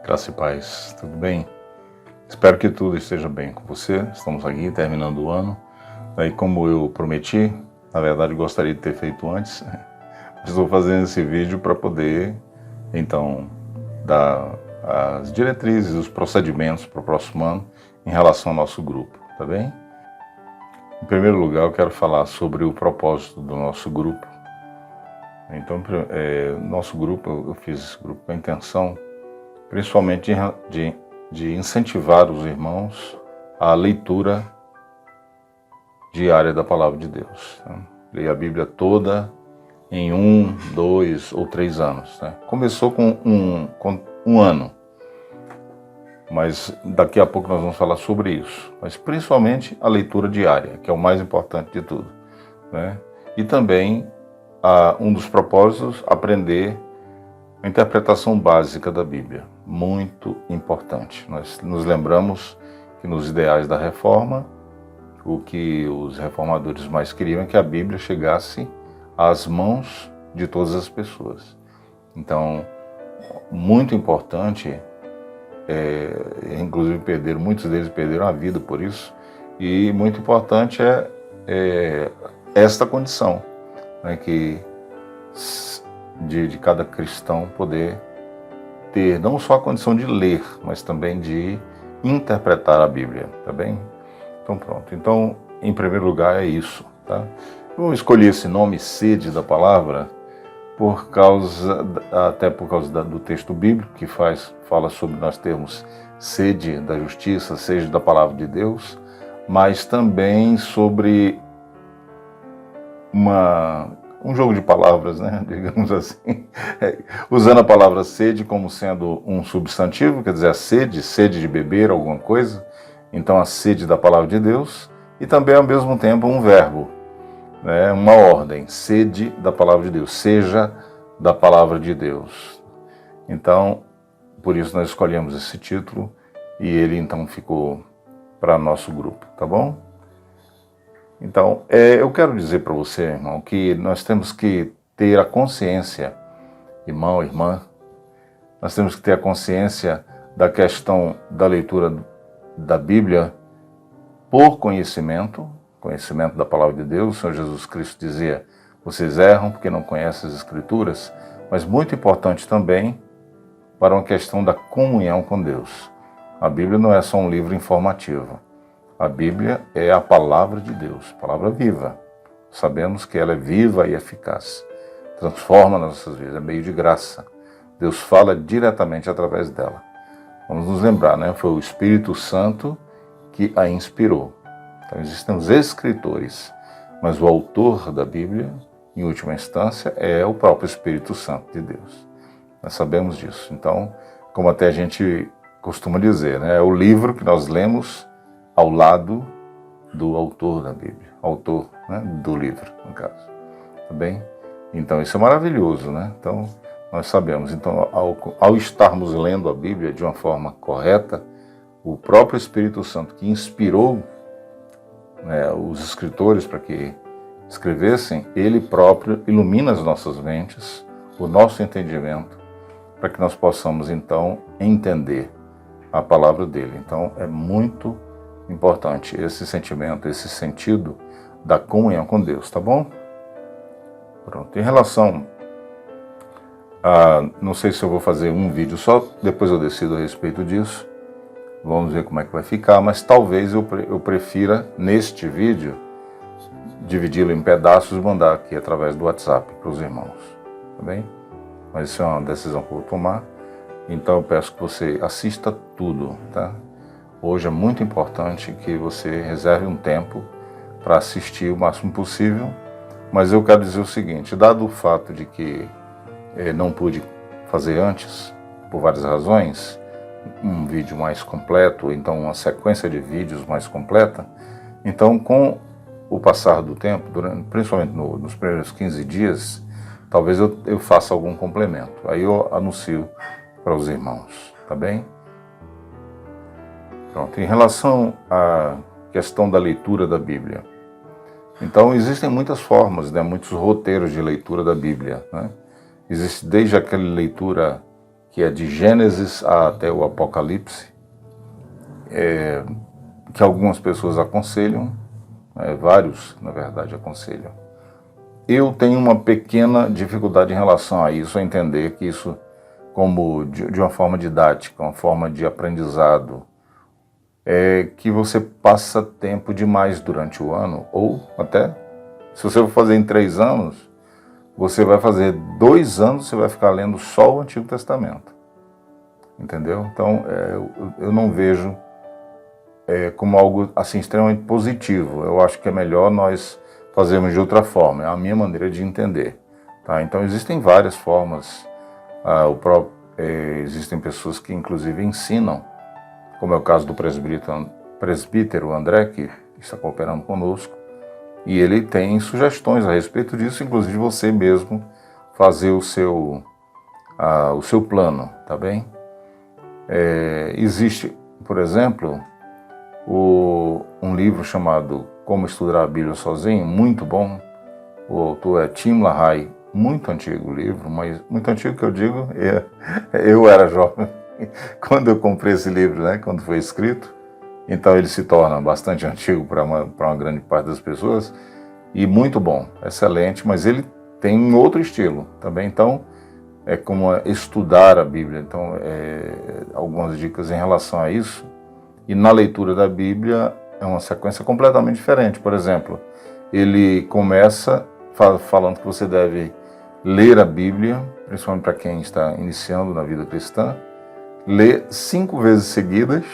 Graça e paz, tudo bem? Espero que tudo esteja bem com você. Estamos aqui terminando o ano. Aí, como eu prometi, na verdade gostaria de ter feito antes, estou fazendo esse vídeo para poder, então, dar as diretrizes, os procedimentos para o próximo ano em relação ao nosso grupo, tá bem? Em primeiro lugar, eu quero falar sobre o propósito do nosso grupo. Então, nosso grupo, eu fiz esse grupo com a intenção, principalmente de incentivar os irmãos à leitura diária da Palavra de Deus. Né? Leia a Bíblia toda em 1, 2 ou 3 anos. Né? Começou com um ano, mas daqui a pouco nós vamos falar sobre isso. Mas principalmente a leitura diária, que é o mais importante de tudo. Né? E também, um dos propósitos, aprender a interpretação básica da Bíblia, muito importante. Nós nos lembramos que nos ideais da Reforma, o que os reformadores mais queriam é que a Bíblia chegasse às mãos de todas as pessoas. Então, muito importante, inclusive muitos deles perderam a vida por isso, e muito importante é esta condição, né, de cada cristão poder ter não só a condição de ler, mas também de interpretar a Bíblia, tá bem? Então pronto. Então, em primeiro lugar é isso, tá? Eu escolhi esse nome, Sede da Palavra, até por causa do texto bíblico que fala sobre nós termos sede da justiça, sede da Palavra de Deus, mas também sobre um jogo de palavras, né, digamos assim, usando a palavra sede como sendo um substantivo, quer dizer, a sede de beber alguma coisa, então a sede da palavra de Deus, e também ao mesmo tempo um verbo, né, uma ordem, sede da palavra de Deus, seja da palavra de Deus. Então, por isso nós escolhemos esse título, e ele então ficou para nosso grupo, tá bom? Então, eu quero dizer para você, irmão, que nós temos que ter a consciência, irmão, irmã, nós temos que ter a consciência da questão da leitura da Bíblia por conhecimento da palavra de Deus. O Senhor Jesus Cristo dizia, vocês erram porque não conhecem as Escrituras, mas muito importante também para uma questão da comunhão com Deus. A Bíblia não é só um livro informativo. A Bíblia é a palavra de Deus, palavra viva. Sabemos que ela é viva e eficaz. Transforma nossas vidas, é meio de graça. Deus fala diretamente através dela. Vamos nos lembrar, né? Foi o Espírito Santo que a inspirou. Então existem os escritores, mas o autor da Bíblia, em última instância, é o próprio Espírito Santo de Deus. Nós sabemos disso. Então, como até a gente costuma dizer, né? É o livro que nós lemos ao lado do autor da Bíblia, autor, né, do livro, no caso. Tá bem? Então, isso é maravilhoso, né? Então, nós sabemos. Então, ao estarmos lendo a Bíblia de uma forma correta, o próprio Espírito Santo que inspirou, né, os escritores para que escrevessem, ele próprio ilumina as nossas mentes, o nosso entendimento, para que nós possamos, então, entender a palavra dele. Então, é muito importante esse sentimento, esse sentido da comunhão com Deus, tá bom? Pronto. Em relação não sei se eu vou fazer um vídeo só, depois eu decido a respeito disso, vamos ver como é que vai ficar, mas talvez eu prefira, neste vídeo, dividi-lo em pedaços e mandar aqui através do WhatsApp para os irmãos, tá bem? Mas isso é uma decisão que eu vou tomar, então eu peço que você assista tudo, tá? Hoje é muito importante que você reserve um tempo para assistir o máximo possível, mas eu quero dizer o seguinte, dado o fato de que não pude fazer antes, por várias razões, um vídeo mais completo, então uma sequência de vídeos mais completa, então com o passar do tempo, principalmente nos primeiros 15 dias, talvez eu faça algum complemento, aí eu anuncio para os irmãos, tá bem? Pronto. Em relação à questão da leitura da Bíblia, então existem muitas formas, né, muitos roteiros de leitura da Bíblia, né? Existe desde aquela leitura que é de Gênesis até o Apocalipse, que algumas pessoas aconselham, vários, na verdade, aconselham. Eu tenho uma pequena dificuldade em relação a isso, a entender que isso, como de uma forma didática, uma forma de aprendizado, que você passa tempo demais durante o ano, ou até, se você for fazer em 3 anos, você vai fazer 2 anos, você vai ficar lendo só o Antigo Testamento. Entendeu? Então, eu não vejo como algo assim extremamente positivo. Eu acho que é melhor nós fazermos de outra forma. É a minha maneira de entender. Tá? Então, existem várias formas. Existem pessoas que, inclusive, ensinam, como é o caso do presbítero André, que está cooperando conosco, e ele tem sugestões a respeito disso, inclusive você mesmo fazer o seu plano, tá bem? Existe, por exemplo, um livro chamado Como Estudar a Bíblia Sozinho, muito bom. O autor é Tim LaHaye, muito antigo o livro, mas muito antigo que eu digo, eu era jovem quando eu comprei esse livro, né, quando foi escrito, então ele se torna bastante antigo para uma grande parte das pessoas, e muito bom, excelente, mas ele tem um outro estilo também, então é como estudar a Bíblia. Então, algumas dicas em relação a isso. E na leitura da Bíblia é uma sequência completamente diferente. Por exemplo, ele começa falando que você deve ler a Bíblia, principalmente para quem está iniciando na vida cristã, ler 5 vezes seguidas,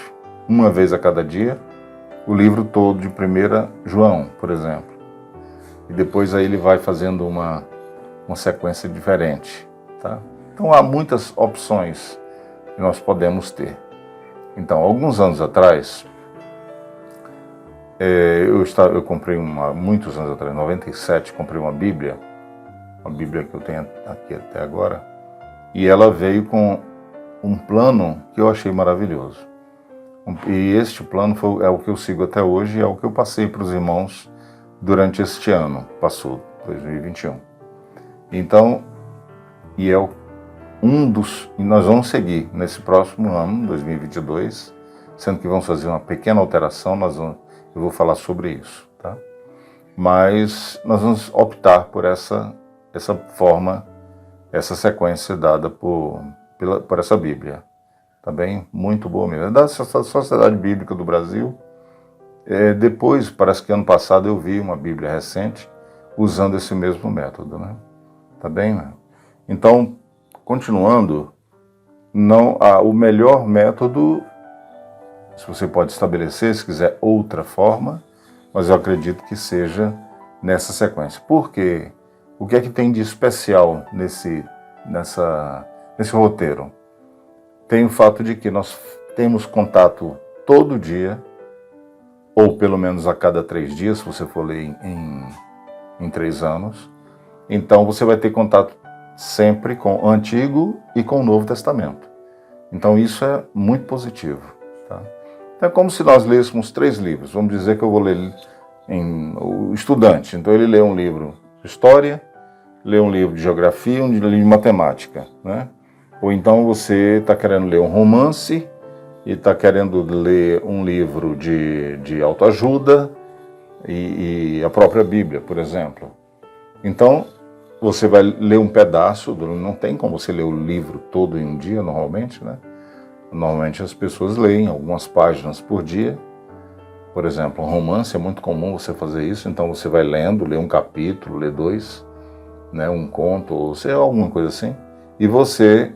uma vez a cada dia, o livro todo de 1 João, por exemplo. E depois aí ele vai fazendo uma sequência diferente. Tá? Então há muitas opções que nós podemos ter. Então, alguns anos atrás, eu comprei muitos anos atrás, em 97, comprei uma Bíblia que eu tenho aqui até agora, e ela veio com um plano que eu achei maravilhoso. E este plano é o que eu sigo até hoje, é o que eu passei para os irmãos durante este ano, passou, 2021. Então, e nós vamos seguir nesse próximo ano, 2022, sendo que vamos fazer uma pequena alteração, eu vou falar sobre isso, tá? Mas nós vamos optar por essa forma, essa sequência dada por essa Bíblia, tá bem? Muito boa mesmo. É da Sociedade Bíblica do Brasil. Depois, parece que ano passado eu vi uma Bíblia recente usando esse mesmo método, né? Tá bem, né? Então, continuando, o melhor método, se você pode estabelecer, se quiser outra forma, mas eu acredito que seja nessa sequência. Por quê? O que é que tem de especial nesse roteiro? Tem o fato de que nós temos contato todo dia, ou pelo menos a cada 3 dias, se você for ler em 3 anos. Então você vai ter contato sempre com o Antigo e com o Novo Testamento. Então isso é muito positivo. Tá? Então é como se nós lêssemos 3 livros. Vamos dizer que eu vou ler o estudante. Então ele lê um livro de história, lê um livro de geografia, um livro de matemática. Né? Ou então você está querendo ler um romance e está querendo ler um livro de autoajuda e a própria Bíblia, por exemplo. Então, você vai ler um pedaço, não tem como você ler o livro todo em um dia, normalmente, né? Normalmente as pessoas leem algumas páginas por dia. Por exemplo, um romance, é muito comum você fazer isso, então você vai lendo, lê um capítulo, lê 2, né? Um conto, ou sei, alguma coisa assim, e você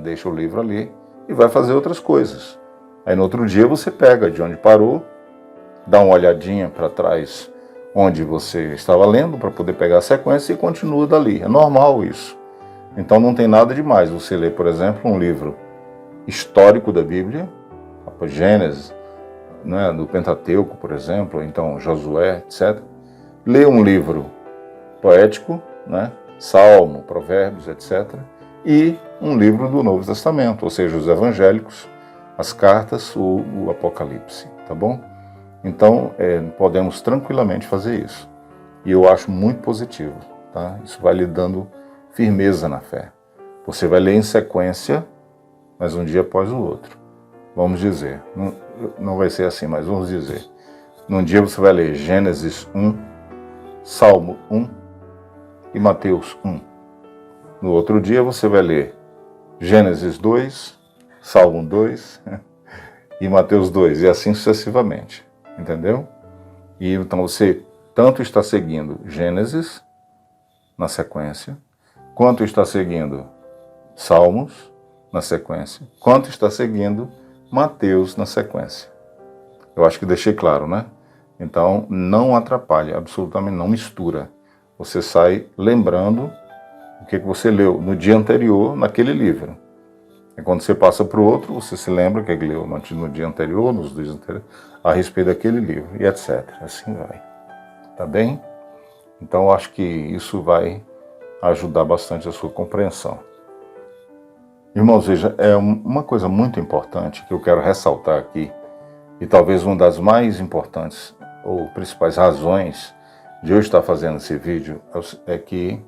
deixa o livro ali e vai fazer outras coisas. Aí no outro dia você pega de onde parou, dá uma olhadinha para trás onde você estava lendo para poder pegar a sequência e continua dali. É normal isso. Então não tem nada demais você ler, por exemplo, um livro histórico da Bíblia, a Gênesis, né, do Pentateuco, por exemplo, então Josué, etc. Ler um livro poético, né, Salmo, Provérbios, etc. E um livro do Novo Testamento, ou seja, os evangélicos, as cartas, o Apocalipse, tá bom? Então, podemos tranquilamente fazer isso. E eu acho muito positivo, tá? Isso vai lhe dando firmeza na fé. Você vai ler em sequência, mas um dia após o outro. Vamos dizer, não vai ser assim, mas vamos dizer. Num dia você vai ler Gênesis 1, Salmo 1 e Mateus 1. No outro dia você vai ler Gênesis 2, Salmo 2 e Mateus 2, e assim sucessivamente. Entendeu? E então você tanto está seguindo Gênesis na sequência, quanto está seguindo Salmos na sequência, quanto está seguindo Mateus na sequência. Eu acho que deixei claro, né? Então não atrapalha, absolutamente não mistura. Você sai lembrando o que você leu no dia anterior naquele livro. E quando você passa para o outro, você se lembra o que leu no dia anterior, nos dias anteriores, a respeito daquele livro, e etc. Assim vai. Tá bem? Então eu acho que isso vai ajudar bastante a sua compreensão. Irmãos, veja, é uma coisa muito importante que eu quero ressaltar aqui, e talvez uma das mais importantes ou principais razões de eu estar fazendo esse vídeo é que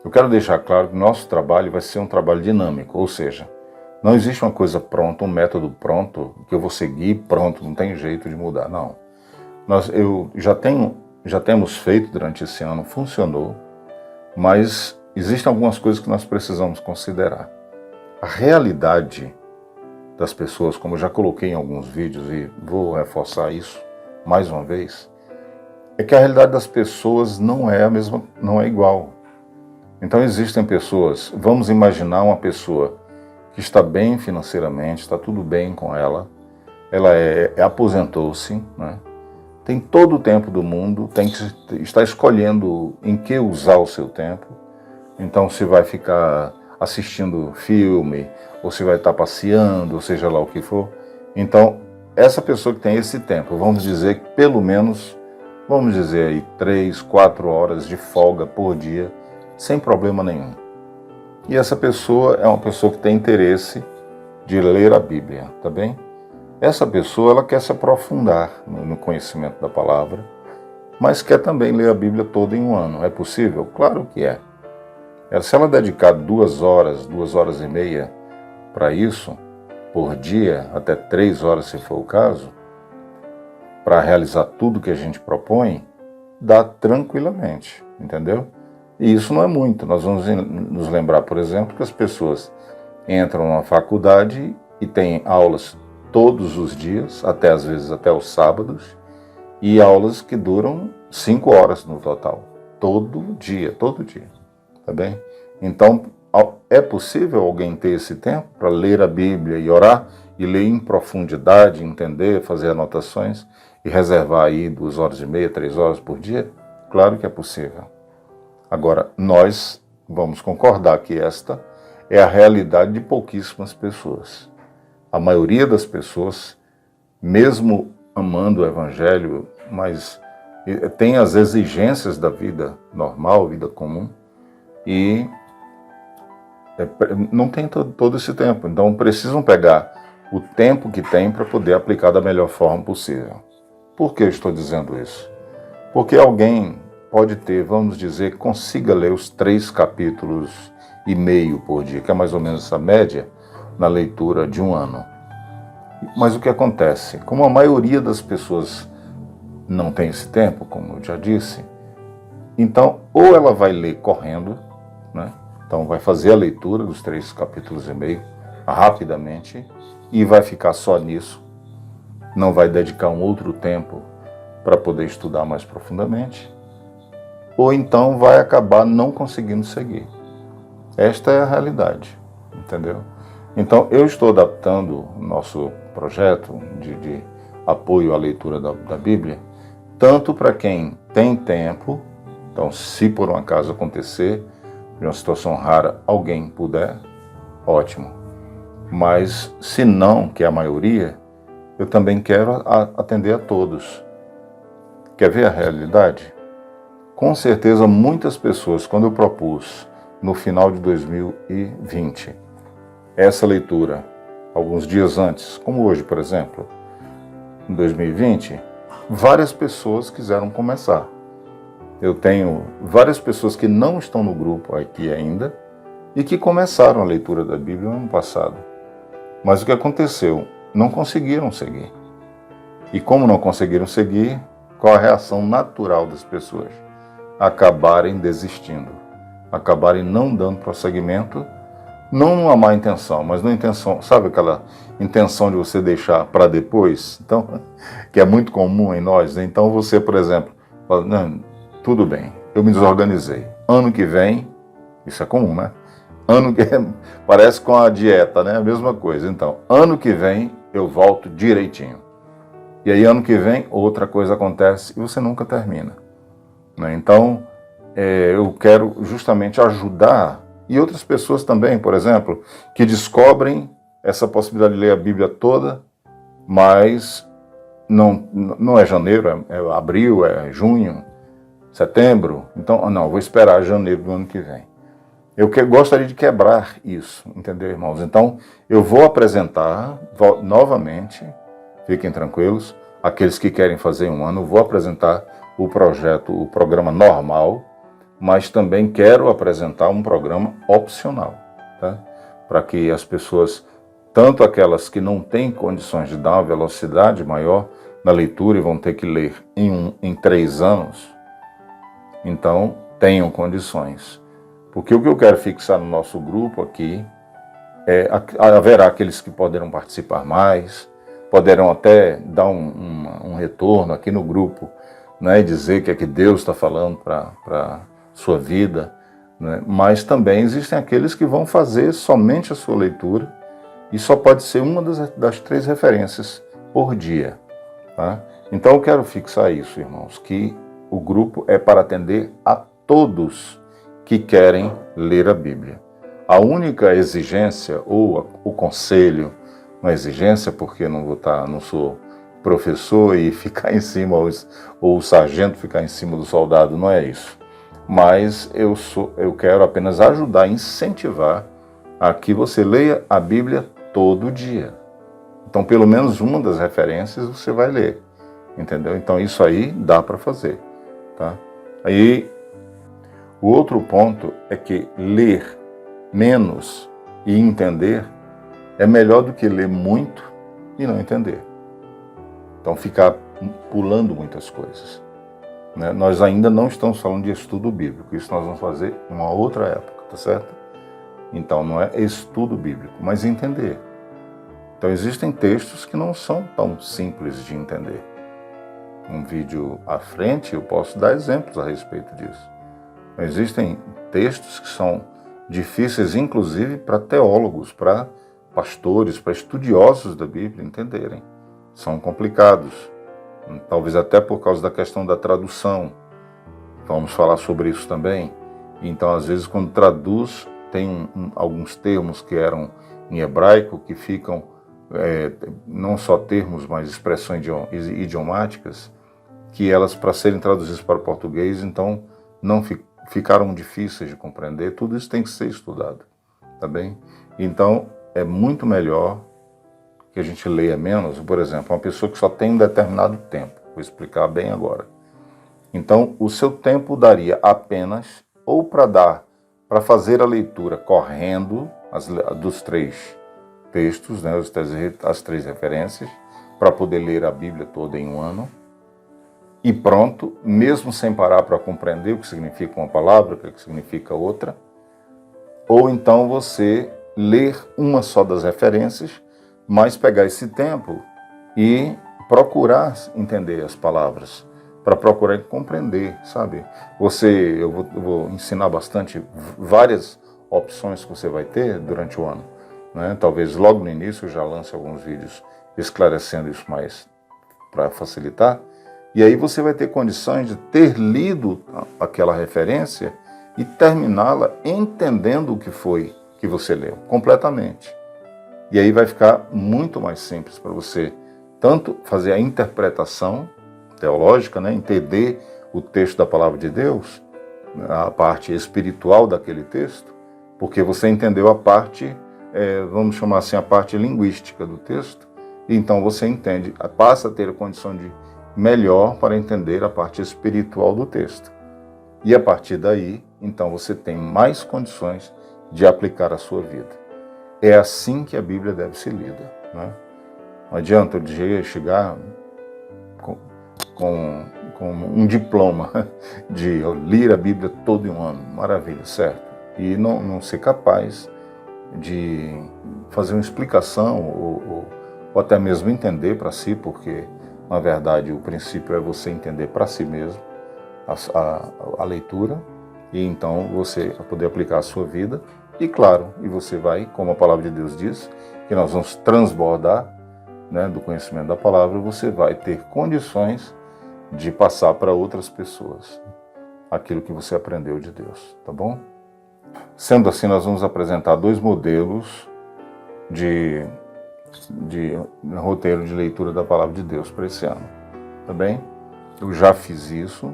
eu quero deixar claro que nosso trabalho vai ser um trabalho dinâmico, ou seja, não existe uma coisa pronta, um método pronto, que eu vou seguir pronto, não tem jeito de mudar, não. Eu já temos feito durante esse ano, funcionou, mas existem algumas coisas que nós precisamos considerar. A realidade das pessoas, como eu já coloquei em alguns vídeos e vou reforçar isso mais uma vez, é que a realidade das pessoas não é a mesma, não é igual. Então existem pessoas, vamos imaginar uma pessoa que está bem financeiramente, está tudo bem com ela aposentou-se, né? Tem todo o tempo do mundo, está escolhendo em que usar o seu tempo. Então se vai ficar assistindo filme, ou se vai estar passeando, ou seja lá o que for. Então essa pessoa que tem esse tempo, vamos dizer que pelo menos, vamos dizer aí 3, 4 horas de folga por dia, sem problema nenhum. E essa pessoa é uma pessoa que tem interesse de ler a Bíblia, tá bem? Essa pessoa, ela quer se aprofundar no conhecimento da palavra, mas quer também ler a Bíblia toda em um ano. É possível? Claro que é. Se ela dedicar 2 horas, 2 horas e meia para isso, por dia, até 3 horas se for o caso, para realizar tudo que a gente propõe, dá tranquilamente, entendeu? E isso não é muito. Nós vamos nos lembrar, por exemplo, que as pessoas entram na faculdade e têm aulas todos os dias, até às vezes até os sábados, e aulas que duram 5 horas no total. Todo dia, tá bem? Então, é possível alguém ter esse tempo para ler a Bíblia e orar, e ler em profundidade, entender, fazer anotações, e reservar aí 2 horas e meia, 3 horas por dia? Claro que é possível. Agora, nós vamos concordar que esta é a realidade de pouquíssimas pessoas. A maioria das pessoas, mesmo amando o Evangelho, mas tem as exigências da vida normal, vida comum, e não tem todo esse tempo. Então precisam pegar o tempo que tem para poder aplicar da melhor forma possível. Por que eu estou dizendo isso? Porque alguém pode ter, vamos dizer, consiga ler os 3,5 capítulos por dia, que é mais ou menos essa média na leitura de um ano. Mas o que acontece? Como a maioria das pessoas não tem esse tempo, como eu já disse, então ou ela vai ler correndo, né? Então vai fazer a leitura dos 3,5 capítulos rapidamente e vai ficar só nisso, não vai dedicar um outro tempo para poder estudar mais profundamente, ou então vai acabar não conseguindo seguir. Esta é a realidade, entendeu? Então eu estou adaptando o nosso projeto de apoio à leitura da Bíblia, tanto para quem tem tempo, então se por um acaso acontecer, de uma situação rara, alguém puder, ótimo. Mas se não, que é a maioria, eu também quero atender a todos. Quer ver a realidade? Com certeza muitas pessoas, quando eu propus no final de 2020 essa leitura, alguns dias antes, como hoje, por exemplo, em 2020, várias pessoas quiseram começar. Eu tenho várias pessoas que não estão no grupo aqui ainda, e que começaram a leitura da Bíblia no ano passado. Mas o que aconteceu? Não conseguiram seguir. E como não conseguiram seguir, qual a reação natural das pessoas? Acabarem desistindo, acabarem não dando prosseguimento, não numa má intenção, mas numa intenção, sabe aquela intenção de você deixar para depois? Então, que é muito comum em nós. Então você, por exemplo, fala, não, tudo bem, eu me desorganizei. Ano que vem, isso é comum, né? Ano que parece com a dieta, né? A mesma coisa. Então, ano que vem eu volto direitinho. E aí ano que vem outra coisa acontece e você nunca termina, né? Então, eu quero justamente ajudar, e outras pessoas também, por exemplo, que descobrem essa possibilidade de ler a Bíblia toda, mas não é janeiro, é abril, é junho, setembro. Então, não, vou esperar janeiro do ano que vem. Eu gostaria de quebrar isso, entendeu, irmãos? Então, eu vou apresentar novamente, fiquem tranquilos, aqueles que querem fazer um ano, eu vou apresentar o projeto, o programa normal, mas também quero apresentar um programa opcional, tá? Para que as pessoas, tanto aquelas que não têm condições de dar uma velocidade maior na leitura e vão ter que ler em 3 anos, então tenham condições. Porque o que eu quero fixar no nosso grupo aqui haverá aqueles que poderão participar mais, poderão até dar um retorno aqui no grupo, né, e dizer que é que Deus está falando para sua vida, né? Mas também existem aqueles que vão fazer somente a sua leitura e só pode ser uma das 3 referências por dia, tá? Então eu quero fixar isso, irmãos, que o grupo é para atender a todos que querem ler a Bíblia. A única exigência, ou o conselho, uma exigência, porque não sou professor e ficar em cima, ou o sargento ficar em cima do soldado, não é isso. Mas eu quero apenas ajudar, incentivar a que você leia a Bíblia todo dia. Então, pelo menos uma das referências você vai ler, entendeu? Então, isso aí dá para fazer, tá? Aí, o outro ponto é que ler menos e entender é melhor do que ler muito e não entender. Então, ficar pulando muitas coisas, né? Nós ainda não estamos falando de estudo bíblico, isso nós vamos fazer em uma outra época, tá certo? Então, não é estudo bíblico, mas entender. Então, existem textos que não são tão simples de entender. Um vídeo à frente, eu posso dar exemplos a respeito disso. Existem textos que são difíceis, inclusive, para teólogos, para pastores, para estudiosos da Bíblia entenderem. São complicados, talvez até por causa da questão da tradução. Vamos falar sobre isso também. Então, às vezes, quando traduz, tem alguns termos que eram em hebraico, que ficam, não só termos, mas expressões idiomáticas, que elas, para serem traduzidas para o português, então, não ficaram difíceis de compreender. Tudo isso tem que ser estudado, tá bem? Então, é muito melhor que a gente leia menos. Por exemplo, uma pessoa que só tem um determinado tempo. Vou explicar bem agora. Então, o seu tempo daria apenas, ou para fazer a leitura correndo dos 3 textos, né, as 3 referências, para poder ler a Bíblia toda em um ano, e pronto, mesmo sem parar para compreender o que significa uma palavra, o que significa outra. Ou então você ler uma só das referências, mas pegar esse tempo e procurar entender as palavras, para procurar compreender, sabe? Eu vou ensinar bastante, várias opções que você vai ter durante o ano, né? Talvez logo no início eu já lance alguns vídeos esclarecendo isso mais para facilitar. E aí você vai ter condições de ter lido aquela referência e terminá-la entendendo o que foi que você leu, completamente. E aí vai ficar muito mais simples para você, tanto fazer a interpretação teológica, né, entender o texto da palavra de Deus, a parte espiritual daquele texto, porque você entendeu a parte, vamos chamar assim, a parte linguística do texto, e então você entende, passa a ter a condição de melhor para entender a parte espiritual do texto. E a partir daí, então você tem mais condições de aplicar à sua vida. É assim que a Bíblia deve ser lida, né? Não adianta o dia chegar com um diploma de eu ler a Bíblia todo em um ano, maravilha, certo? E não ser capaz de fazer uma explicação ou até mesmo entender para si, porque na verdade o princípio é você entender para si mesmo a leitura e então você poder aplicar a sua vida e claro, e você vai, como a palavra de Deus diz, que nós vamos transbordar, né, do conhecimento da palavra, você vai ter condições de passar para outras pessoas aquilo que você aprendeu de Deus, tá bom? Sendo assim, nós vamos apresentar 2 modelos de roteiro de leitura da palavra de Deus para esse ano, tá bem? Eu já fiz isso,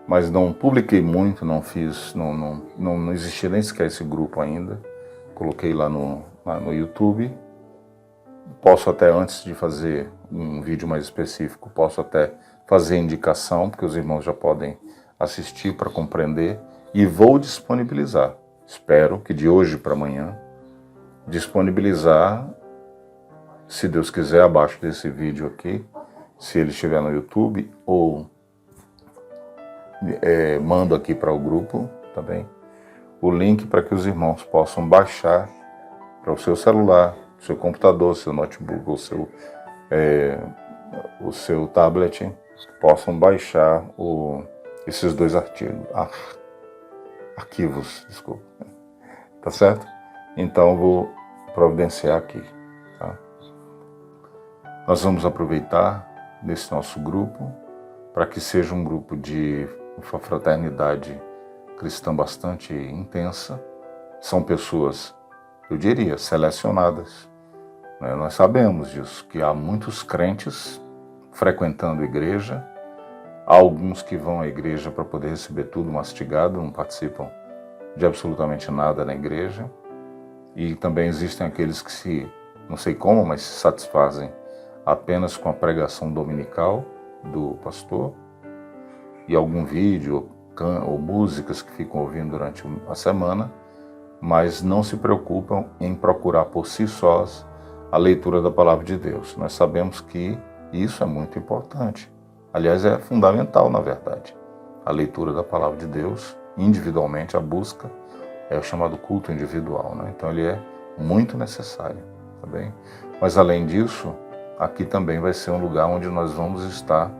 mas não publiquei muito, não existia nem sequer esse grupo ainda. Coloquei lá no YouTube. Posso até, antes de fazer um vídeo mais específico, posso até fazer indicação, porque os irmãos já podem assistir para compreender, e vou disponibilizar. Espero que de hoje para amanhã, disponibilizar, se Deus quiser, abaixo desse vídeo aqui, se ele estiver no YouTube, ou mando aqui para o grupo também, o link para que os irmãos possam baixar para o seu celular, seu computador, seu notebook, o seu tablet, possam baixar esses 2 arquivos, desculpa. Tá certo? Então eu vou providenciar aqui. Tá? Nós vamos aproveitar desse nosso grupo para que seja um grupo de uma fraternidade cristã bastante intensa. São pessoas, eu diria, selecionadas. Né? Nós sabemos disso, que há muitos crentes frequentando a igreja, há alguns que vão à igreja para poder receber tudo mastigado, não participam de absolutamente nada na igreja, e também existem aqueles que não sei como, mas se satisfazem apenas com a pregação dominical do pastor e algum vídeo ou músicas que ficam ouvindo durante a semana, mas não se preocupam em procurar por si sós a leitura da palavra de Deus. Nós sabemos que isso é muito importante. Aliás, é fundamental, na verdade. A leitura da palavra de Deus, individualmente, a busca, é o chamado culto individual, né? Então ele é muito necessário, tá bem? Mas além disso, aqui também vai ser um lugar onde nós vamos estar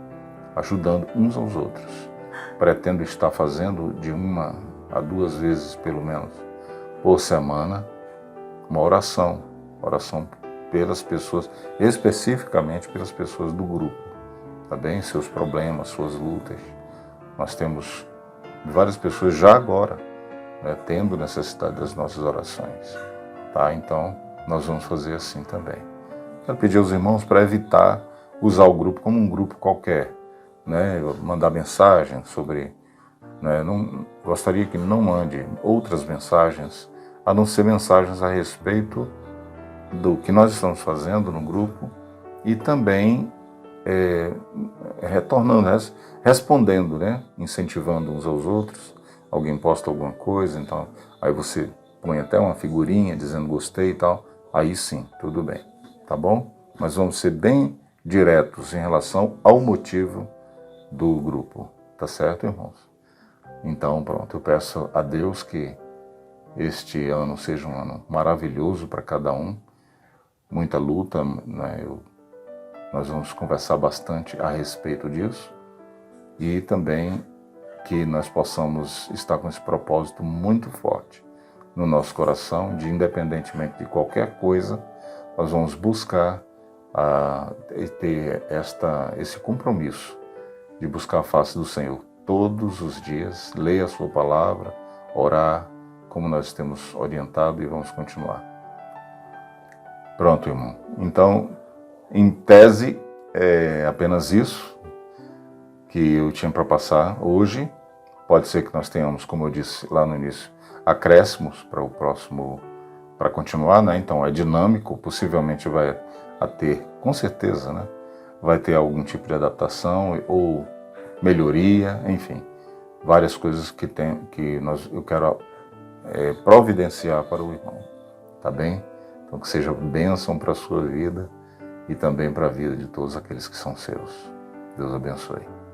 ajudando uns aos outros. Pretendo estar fazendo de 1 a 2 vezes, pelo menos, por semana, uma oração pelas pessoas, especificamente pelas pessoas do grupo, tá bem? Seus problemas, suas lutas. Nós temos várias pessoas já agora, né, tendo necessidade das nossas orações, tá? Então, nós vamos fazer assim também. Quero pedir aos irmãos para evitar usar o grupo como um grupo qualquer, né? Mandar mensagem sobre... Né? Gostaria que não mande outras mensagens, a não ser mensagens a respeito do que nós estamos fazendo no grupo e também retornando, respondendo, né? Incentivando uns aos outros. Alguém posta alguma coisa, então aí você põe até uma figurinha dizendo gostei e tal, aí sim, tudo bem, tá bom? Mas vamos ser bem diretos em relação ao motivo do grupo, tá certo, irmãos? Então, pronto, eu peço a Deus que este ano seja um ano maravilhoso para cada um, muita luta, né? Nós vamos conversar bastante a respeito disso e também que nós possamos estar com esse propósito muito forte no nosso coração, de independentemente de qualquer coisa, nós vamos buscar ter esse compromisso de buscar a face do Senhor todos os dias, ler a sua palavra, orar, como nós temos orientado, e vamos continuar. Pronto, irmão. Então, em tese, é apenas isso que eu tinha para passar hoje. Pode ser que nós tenhamos, como eu disse lá no início, acréscimos para o próximo, para continuar, né? Então é dinâmico, possivelmente vai ter, com certeza, né? Vai ter algum tipo de adaptação ou melhoria, enfim, várias coisas eu quero providenciar para o irmão, tá bem? Então que seja bênção para a sua vida e também para a vida de todos aqueles que são seus. Deus abençoe.